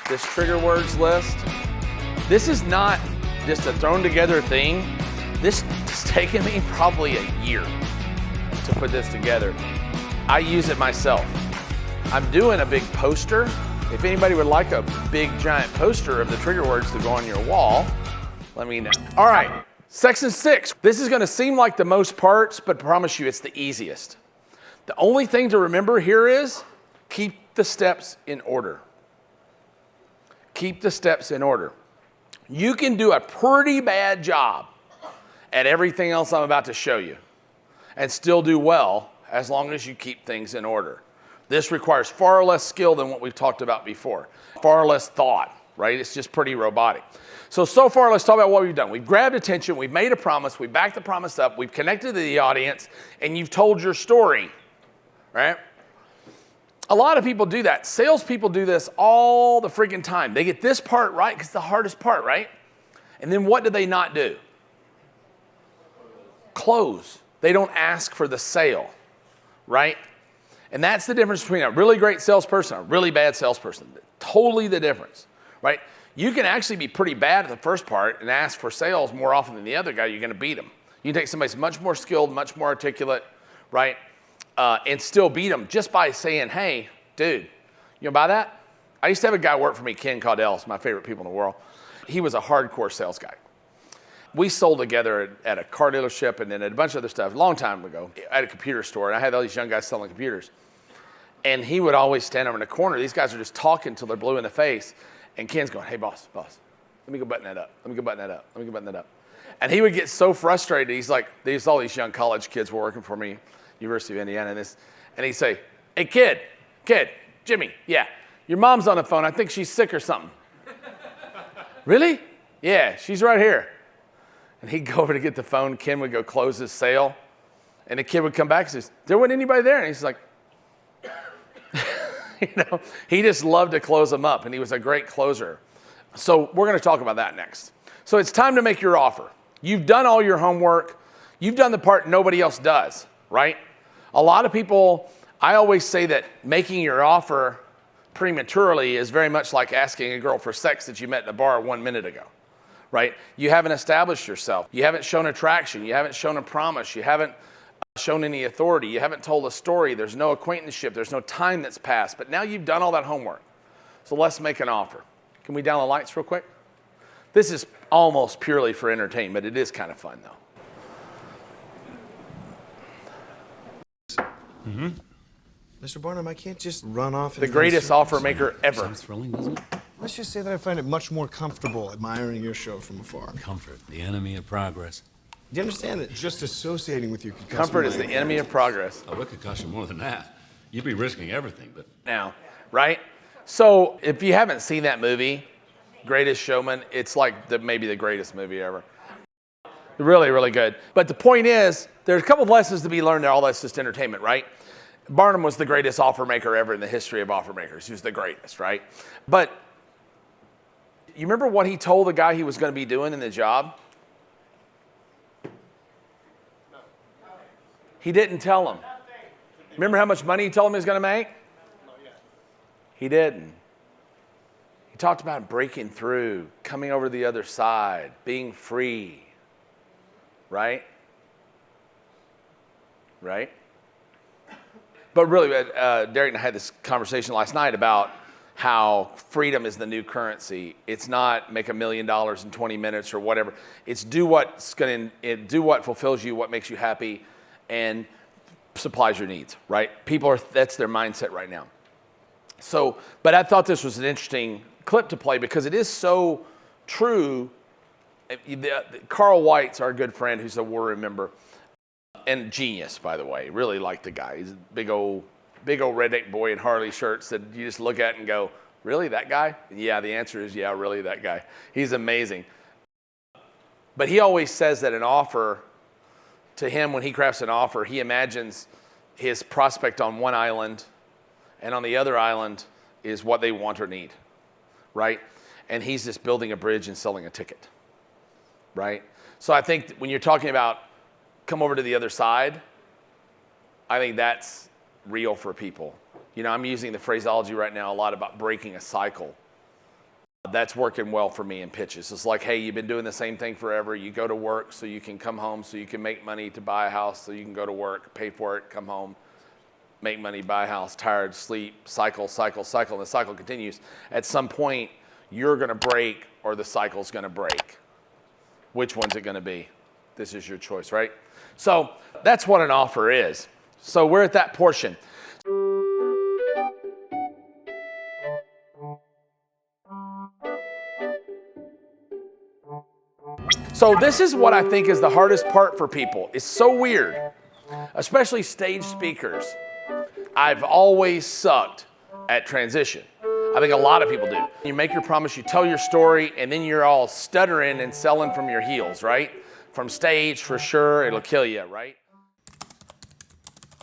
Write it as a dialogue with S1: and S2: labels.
S1: this trigger words list. This is not just a thrown together thing. This has taken me probably a year to put this together. I use it myself. I'm doing a big poster. If anybody would like a big giant poster of the trigger words to go on your wall, let me know. All right, section 6. This is gonna seem like the most parts, but I promise you it's the easiest. The only thing to remember here is keep the steps in order. Keep the steps in order. You can do a pretty bad job at everything else I'm about to show you and still do well as long as you keep things in order. This requires far less skill than what we've talked about before, far less thought, right? It's just pretty robotic. So far, let's talk about what we've done. We've grabbed attention, we've made a promise, we've backed the promise up, we've connected to the audience, and you've told your story, right? A lot of people do that. Salespeople do this all the freaking time. They get this part right because it's the hardest part, right? And then what do they not do? Close. They don't ask for the sale, right? And that's the difference between a really great salesperson and a really bad salesperson. Totally the difference, right? You can actually be pretty bad at the first part and ask for sales more often than the other guy. You're going to beat them. You can take somebody who's much more skilled, much more articulate, right? And still beat them just by saying, hey, dude, you gonna buy that? I used to have a guy work for me, Ken Caudell, is my favorite people in the world. He was a hardcore sales guy. We sold together at a car dealership and then at a bunch of other stuff a long time ago at a computer store. And I had all these young guys selling computers. And he would always stand over in the corner. These guys are just talking until they're blue in the face. And Ken's going, hey, boss, let me go button that up. Let me go button that up. Let me go button that up. And he would get so frustrated. He's like, all these young college kids were working for me, University of Indiana, and he'd say, hey, kid, Jimmy, yeah, your mom's on the phone. I think she's sick or something. Really? Yeah, she's right here. And he'd go over to get the phone. Ken would go close his sale. And the kid would come back and says, there wasn't anybody there. And he's like, he just loved to close them up. And he was a great closer. So we're going to talk about that next. So it's time to make your offer. You've done all your homework. You've done the part nobody else does, right? A lot of people, I always say that making your offer prematurely is very much like asking a girl for sex that you met in a bar 1 minute ago, right? You haven't established yourself. You haven't shown attraction. You haven't shown a promise. You haven't shown any authority. You haven't told a story. There's no acquaintanceship. There's no time that's passed. But now you've done all that homework. So let's make an offer. Can we down the lights real quick? This is almost purely for entertainment. It is kind of fun, though.
S2: Mm-hmm. Mr. Barnum, I can't just run off.
S1: The greatest offer maker ever.
S3: Sounds thrilling, doesn't it?
S2: Let's just say that I find it much more comfortable admiring your show from afar.
S3: Comfort, the enemy of progress.
S2: Do you understand that just associating with you could cost
S1: Comfort
S2: me
S1: is
S2: my-
S1: the enemy of progress.
S3: Oh, it could cost you more than that. You'd be risking everything, but...
S1: Now, right? So if you haven't seen that movie, Greatest Showman, it's like maybe the greatest movie ever. Really, really good. But the point is, there's a couple of lessons to be learned there. All that's just entertainment, right? Barnum was the greatest offer maker ever in the history of offer makers. He was the greatest, right? But you remember what he told the guy he was going to be doing in the job? He didn't tell him. Remember how much money he told him he was going to make? He didn't. He talked about breaking through, coming over to the other side, being free, right? Right? But really, Derek and I had this conversation last night about how freedom is the new currency. It's not make $1 million in 20 minutes or whatever. It's do what fulfills you, what makes you happy, and supplies your needs, right? That's their mindset right now. So, but I thought this was an interesting clip to play because it is so true. Carl White's our good friend who's a War Room member. And genius, by the way. Really like the guy. He's a big old redneck boy in Harley shirts that you just look at and go, really, that guy? Yeah, the answer is yeah, really, that guy. He's amazing. But he always says that an offer, to him, when he crafts an offer, he imagines his prospect on one island, and on the other island is what they want or need, right? And he's just building a bridge and selling a ticket, right? So I think when you're talking about come over to the other side, I think that's real for people. You know, I'm using the phraseology right now a lot about breaking a cycle, That's working well for me in pitches. It's like, hey, you've been doing the same thing forever. You go to work so you can come home, so you can make money to buy a house, so you can go to work, pay for it, come home, make money, buy a house, tired, sleep, cycle, cycle, cycle, and the cycle continues. At some point, you're going to break or the cycle's going to break. Which one's it going to be? This is your choice, right? So that's what an offer is. So we're at that portion. So this is what I think is the hardest part for people. It's so weird, especially stage speakers. I've always sucked at transition. I think a lot of people do. You make your promise, you tell your story, and then you're all stuttering and selling from your heels, right? From stage, for sure, it'll kill you, right?